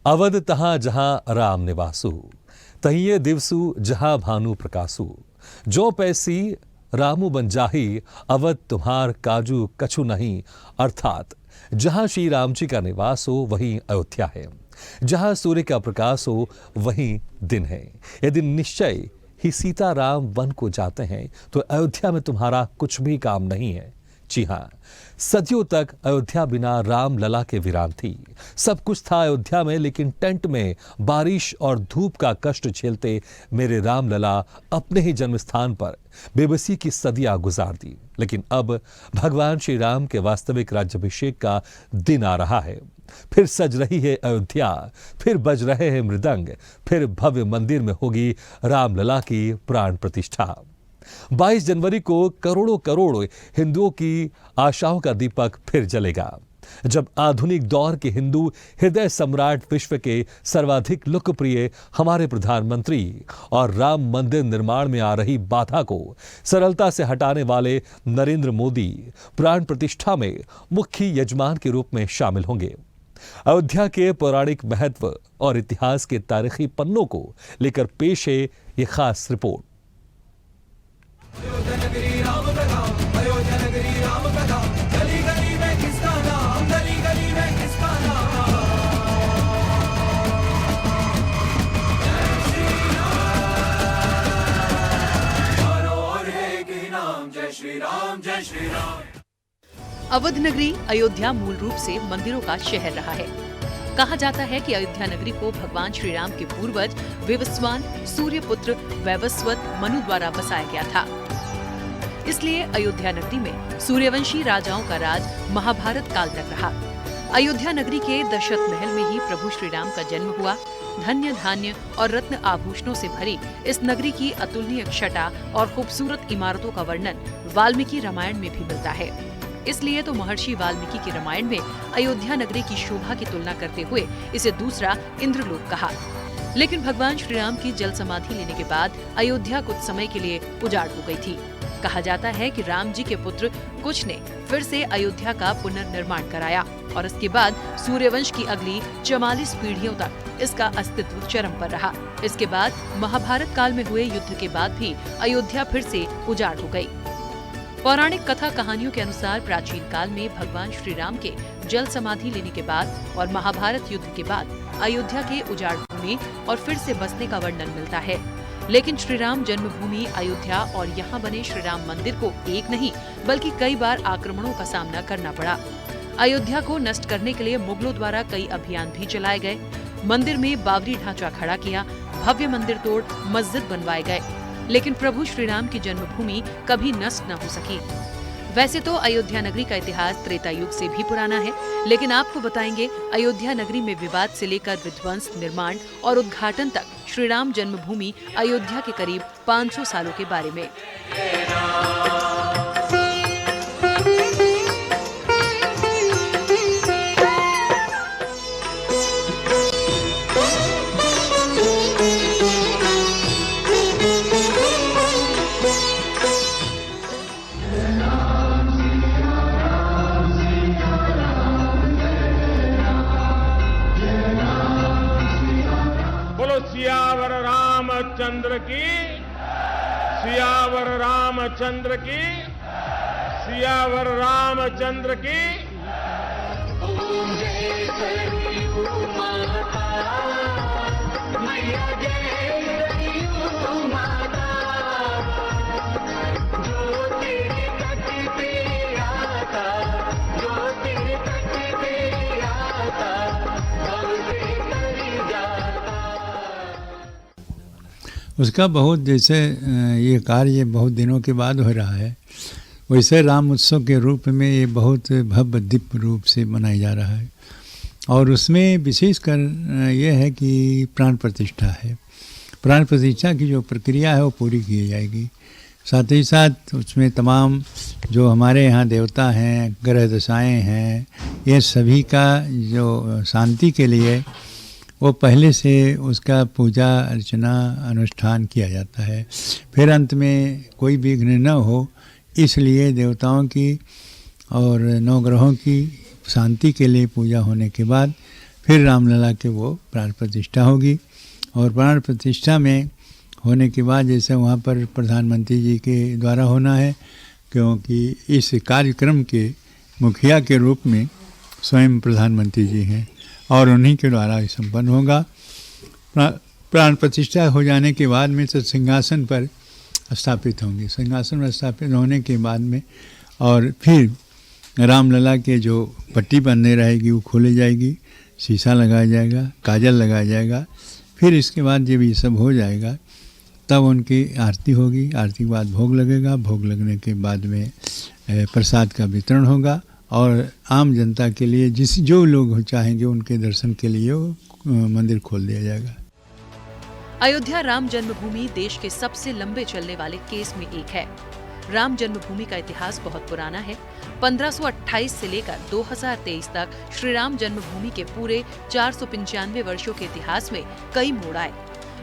अवध तहाँ जहाँ राम निवासु, तहिए दिवसु जहाँ भानु प्रकाशु। जो पैसी रामू बन जाही, अवध तुम्हार काजू कछु नहीं। अर्थात जहाँ श्री राम जी का निवास हो वहीं अयोध्या है, जहाँ सूर्य का प्रकाश हो वहीं दिन है। यदि निश्चय ही सीता राम वन को जाते हैं तो अयोध्या में तुम्हारा कुछ भी काम नहीं है। जी हाँ, सदियों तक अयोध्या बिना राम लला के वीरान थी। सब कुछ था अयोध्या में, लेकिन टेंट में बारिश और धूप का कष्ट झेलते मेरे राम लला अपने ही जन्म स्थान पर बेबसी की सदियां गुजार दी। लेकिन अब भगवान श्री राम के वास्तविक राज्याभिषेक का दिन आ रहा है। फिर सज रही है अयोध्या, फिर बज रहे हैं मृदंग, फिर भव्य मंदिर में होगी रामलला की प्राण प्रतिष्ठा। 22 जनवरी को करोड़ों करोड़ हिंदुओं की आशाओं का दीपक फिर जलेगा, जब आधुनिक दौर के हिंदू हृदय सम्राट, विश्व के सर्वाधिक लोकप्रिय हमारे प्रधानमंत्री और राम मंदिर निर्माण में आ रही बाधा को सरलता से हटाने वाले नरेंद्र मोदी प्राण प्रतिष्ठा में मुख्य यजमान के रूप में शामिल होंगे। अयोध्या के पौराणिक महत्व और इतिहास के तारीखी पन्नों को लेकर पेश है ये खास रिपोर्ट। अयोध्या नगरी राम कथा, अयोध्या नगरी राम कथा, गली गली में किसका नाम, गली गली में किसका नाम। जय श्री राम, चारों ओर है एक ही नाम, जय श्री राम, जय श्री राम। अवध नगरी अयोध्या मूल रूप से मंदिरों का शहर रहा है। कहा जाता है कि अयोध्या नगरी को भगवान श्री राम के पूर्वज विवस्वान सूर्यपुत्र वैवस्वत मनु द्वारा बसाया गया था। इसलिए अयोध्या नगरी में सूर्यवंशी राजाओं का राज महाभारत काल तक रहा। अयोध्या नगरी के दशरथ महल में ही प्रभु श्री राम का जन्म हुआ। धन्य धान्य और रत्न आभूषणों से भरी इस नगरी की अतुलनीय छटा और खूबसूरत इमारतों का वर्णन वाल्मीकि रामायण में भी मिलता है। इसलिए तो महर्षि वाल्मीकि के रामायण में अयोध्या नगरी की शोभा की तुलना करते हुए इसे दूसरा इंद्रलोक कहा। लेकिन भगवान श्री राम की जल समाधि लेने के बाद अयोध्या कुछ समय के लिए उजाड़ हो गई थी। कहा जाता है कि राम जी के पुत्र कुछ ने फिर से अयोध्या का पुनर्निर्माण कराया और इसके बाद सूर्यवंश की अगली 44 पीढ़ियों तक इसका अस्तित्व चरम पर रहा। इसके बाद महाभारत काल में हुए युद्ध के बाद भी अयोध्या फिर से उजाड़ हो गई। पौराणिक कथा कहानियों के अनुसार प्राचीन काल में भगवान श्री राम के जल समाधि लेने के बाद और महाभारत युद्ध के बाद अयोध्या के उजाड़ होने और फिर से बसने का वर्णन मिलता है। लेकिन श्री राम जन्मभूमि अयोध्या और यहाँ बने श्री राम मंदिर को एक नहीं बल्कि कई बार आक्रमणों का सामना करना पड़ा। अयोध्या को नष्ट करने के लिए मुगलों द्वारा कई अभियान भी चलाए गए। मंदिर में बावरी ढांचा खड़ा किया, भव्य मंदिर तोड़ मस्जिद बनवाए गए, लेकिन प्रभु श्री राम की जन्मभूमि कभी नष्ट न हो सकी। वैसे तो अयोध्या नगरी का इतिहास त्रेता युग से भी पुराना है, लेकिन आपको बताएंगे अयोध्या नगरी में विवाद से लेकर विध्वंस, निर्माण और उद्घाटन तक श्री राम जन्मभूमि अयोध्या के करीब 500 सालों के बारे में। सियावर रामचंद्र की, सियावर रामचंद्र की, सियावर रामचंद्र की। उसका बहुत, जैसे ये कार्य बहुत दिनों के बाद हो रहा है, वैसे राम उत्सव के रूप में ये बहुत भव्य दिव्य रूप से मनाया जा रहा है। और उसमें विशेषकर ये है कि प्राण प्रतिष्ठा है। प्राण प्रतिष्ठा की जो प्रक्रिया है वो पूरी की जाएगी। साथ ही साथ उसमें तमाम जो हमारे यहाँ देवता हैं, ग्रह दशाएँ हैं, ये सभी का जो शांति के लिए वो पहले से उसका पूजा अर्चना अनुष्ठान किया जाता है। फिर अंत में कोई विघ्न न हो, इसलिए देवताओं की और नवग्रहों की शांति के लिए पूजा होने के बाद फिर रामलला के वो प्राण प्रतिष्ठा होगी। और प्राण प्रतिष्ठा में होने के बाद जैसे वहाँ पर प्रधानमंत्री जी के द्वारा होना है, क्योंकि इस कार्यक्रम के मुखिया के रूप में स्वयं प्रधानमंत्री जी हैं और उन्हीं के द्वारा ये संपन्न होगा। प्राण प्रतिष्ठा हो जाने के बाद में तो सिंहासन पर स्थापित होंगे। सिंहासन पर स्थापित होने के बाद में और फिर रामलला के जो पट्टी बनने रहेगी वो खोली जाएगी, शीशा लगाया जाएगा, काजल लगाया जाएगा। फिर इसके बाद जब ये सब हो जाएगा तब उनकी आरती होगी। आरती के बाद भोग लगेगा। भोग लगने के बाद में प्रसाद का वितरण होगा और आम जनता के लिए जो लोग चाहेंगे उनके दर्शन के लिए वो मंदिर खोल दिया जाएगा। अयोध्या राम जन्मभूमि देश के सबसे लंबे चलने वाले केस में एक है। राम जन्मभूमि का इतिहास बहुत पुराना है। 1528 से लेकर 2023 तक श्री राम जन्मभूमि के पूरे 495 वर्षों के इतिहास में कई मोड़ आए।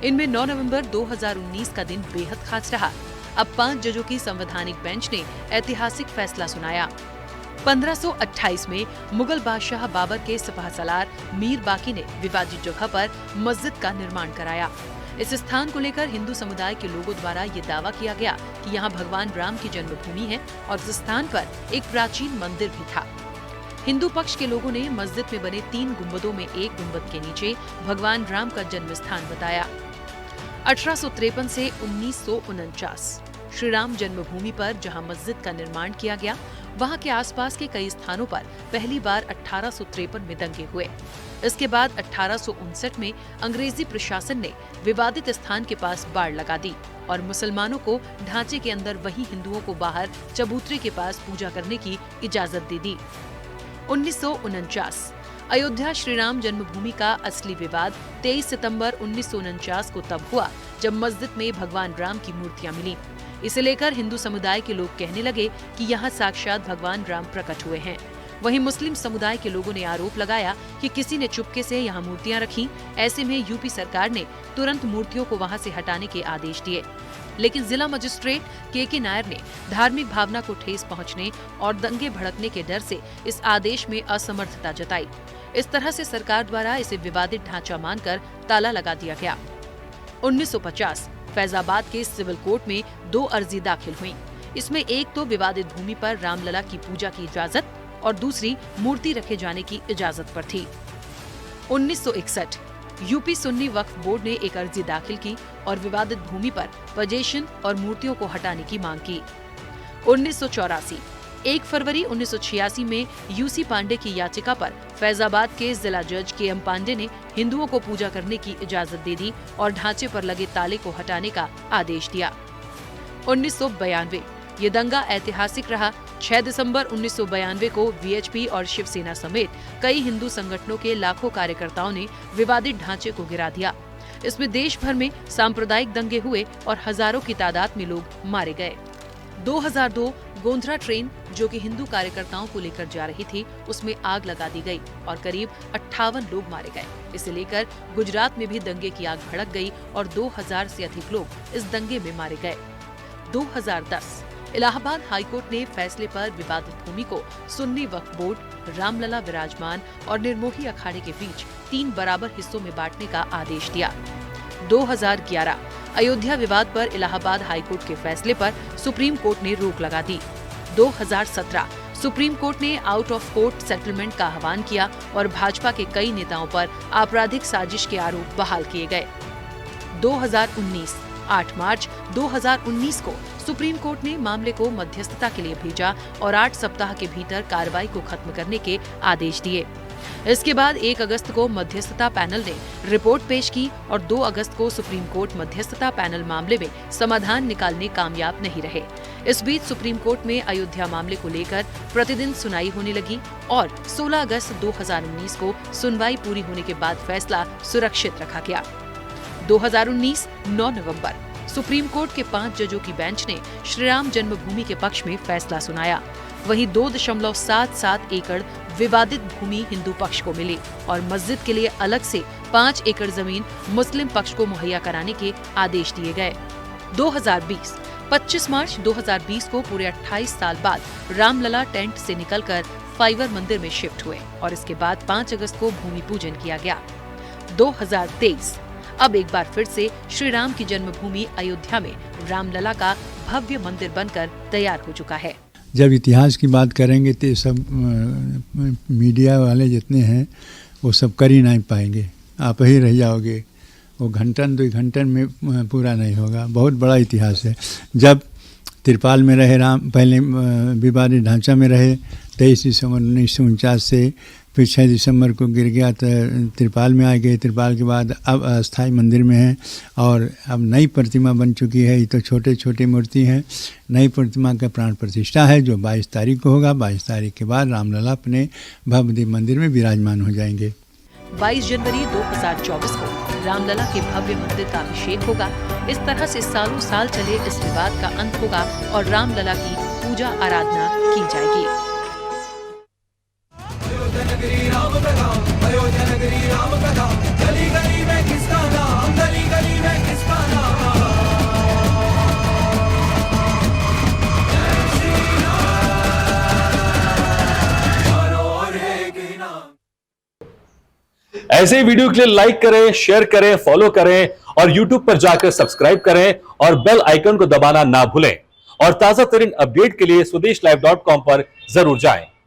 इनमें 9 नवंबर 2019 का दिन बेहद खास रहा। अब 5 जजों की संवैधानिक बेंच ने ऐतिहासिक फैसला सुनाया। 1528 में मुगल बादशाह बाबर के सिपहसालार मीर बाकी ने विवादित जगह पर मस्जिद का निर्माण कराया। इस स्थान को लेकर हिंदू समुदाय के लोगों द्वारा ये दावा किया गया कि यहाँ भगवान राम की जन्मभूमि है और इस स्थान पर एक प्राचीन मंदिर भी था। हिंदू पक्ष के लोगों ने मस्जिद में बने 3 गुंबदों में एक गुंबद के नीचे भगवान राम का जन्म स्थान बताया। 1853 से 1949 श्री राम जन्मभूमि पर जहां मस्जिद का निर्माण किया गया, वहां के आसपास के कई स्थानों पर पहली बार 1853 में दंगे हुए। इसके बाद 1859 में अंग्रेजी प्रशासन ने विवादित स्थान के पास बाड़ लगा दी और मुसलमानों को ढांचे के अंदर वहीं हिंदुओं को बाहर चबूतरे के पास पूजा करने की इजाजत दे दी। 1949 अयोध्या श्री राम जन्मभूमि का असली विवाद 23 सितंबर 1949 को तब हुआ जब मस्जिद में भगवान राम की मूर्तियां मिली। इसे लेकर हिंदू समुदाय के लोग कहने लगे कि यहाँ साक्षात भगवान राम प्रकट हुए हैं। वहीं मुस्लिम समुदाय के लोगों ने आरोप लगाया कि किसी ने चुपके से यहाँ मूर्तियां रखी। ऐसे में यूपी सरकार ने तुरंत मूर्तियों को वहाँ से हटाने के आदेश दिए, लेकिन जिला मजिस्ट्रेट के नायर ने धार्मिक भावना को ठेस पहुँचने और दंगे भड़कने के डर से इस आदेश में असमर्थता जताई। इस तरह से सरकार द्वारा इसे विवादित ढांचा मानकर ताला लगा दिया गया। 1950 फैजाबाद के सिविल कोर्ट में 2 अर्जी दाखिल हुई। इसमें एक तो विवादित भूमि पर रामलला की पूजा की इजाजत और दूसरी मूर्ति रखे जाने की इजाजत पर थी। 1961 यूपी सुन्नी वक्फ बोर्ड ने एक अर्जी दाखिल की और विवादित भूमि पर पोजेशन और मूर्तियों को हटाने की मांग की। 1984 1 फरवरी 1986 में यूसी पांडे की याचिका पर फैजाबाद के जिला जज के.एम. पांडे ने हिंदुओं को पूजा करने की इजाजत दे दी और ढांचे पर लगे ताले को हटाने का आदेश दिया। 1992 ये दंगा ऐतिहासिक रहा। 6 दिसंबर 1992 को वीएचपी और शिवसेना समेत कई हिंदू संगठनों के लाखों कार्यकर्ताओं ने विवादित ढांचे को गिरा दिया। इसमें देश भर में सांप्रदायिक दंगे हुए और हजारों की तादाद में लोग मारे गए। 2002 गोंधरा ट्रेन जो कि हिंदू कार्यकर्ताओं को लेकर जा रही थी, उसमें आग लगा दी गई और करीब 58 लोग मारे गए। इसे लेकर गुजरात में भी दंगे की आग भड़क गई और 2000 से अधिक लोग इस दंगे में मारे गए। 2010 इलाहाबाद हाईकोर्ट ने फैसले पर विवादित भूमि को सुन्नी वक्फ बोर्ड, रामलला विराजमान और निर्मोही अखाड़े के बीच 3 बराबर हिस्सों में बांटने का आदेश दिया। 2011 अयोध्या विवाद पर इलाहाबाद हाईकोर्ट के फैसले पर सुप्रीम कोर्ट ने रोक लगा दी। 2017 सुप्रीम कोर्ट ने आउट ऑफ कोर्ट सेटलमेंट का आह्वान किया और भाजपा के कई नेताओं पर आपराधिक साजिश के आरोप बहाल किए गए। 2019 8 मार्च 2019 को सुप्रीम कोर्ट ने मामले को मध्यस्थता के लिए भेजा और 8 सप्ताह के भीतर कार्रवाई को खत्म करने के आदेश दिए। इसके बाद 1 अगस्त को मध्यस्थता पैनल ने रिपोर्ट पेश की और 2 अगस्त को सुप्रीम कोर्ट मध्यस्थता पैनल मामले में समाधान निकालने कामयाब नहीं रहे। इस बीच सुप्रीम कोर्ट में अयोध्या मामले को लेकर प्रतिदिन सुनवाई होने लगी और 16 अगस्त 2019 को सुनवाई पूरी होने के बाद फैसला सुरक्षित रखा गया। 2019 9 नवंबर सुप्रीम कोर्ट के 5 जजों की बेंच ने श्री राम जन्मभूमि के पक्ष में फैसला सुनाया। वहीं 2.77 एकड़ विवादित भूमि हिंदू पक्ष को मिली और मस्जिद के लिए अलग से 5 एकड़ जमीन मुस्लिम पक्ष को मुहैया कराने के आदेश दिए गए। 2020 25 मार्च 2020 को पूरे 28 साल बाद रामलला टेंट से निकलकर फाइवर मंदिर में शिफ्ट हुए और इसके बाद 5 अगस्त को भूमि पूजन किया गया। 2023 अब एक बार फिर से श्री राम की जन्मभूमि अयोध्या में रामलला का भव्य मंदिर बनकर तैयार हो चुका है। जब इतिहास की बात करेंगे तो सब मीडिया वाले जितने हैं वो सब कर ही नहीं पाएंगे, आप ही रह जाओगे। वो घंटन 2 घंटन में पूरा नहीं होगा। बहुत बड़ा इतिहास है। जब तिरपाल में रहे राम, पहले विवादित ढांचा में रहे, 23 दिसंबर 1949 से, फिर 6 दिसंबर को गिर गया तो तिरपाल में आ गए। तिरपाल के बाद अब अस्थाई मंदिर में है और अब नई प्रतिमा बन चुकी है। ये तो छोटे छोटे मूर्ति हैं। नई प्रतिमा का प्राण प्रतिष्ठा है जो 22 तारीख को होगा। 22 तारीख के बाद रामलला अपने भव्य मंदिर में विराजमान हो जाएंगे। 22 जनवरी 2024 को रामलला के भव्य मंदिर का अभिषेक होगा। इस तरह से सालों साल चले इस विवाद का अंत होगा और रामलला की पूजा आराधना की जाएगी। अयोध्या नगरी राम कथा, अयोध्या नगरी राम कथा, गली गली में किसका नाम, गली गली में किसका नाम। जय श्री राम, चारों ओर है कि नाम। ऐसे वीडियो के लिए लाइक करें, शेयर करें, फॉलो करें और YouTube पर जाकर सब्सक्राइब करें और बेल आइकन को दबाना ना भूलें। और ताजा तरीन अपडेट के लिए swedeshlive.com पर जरूर जाएं।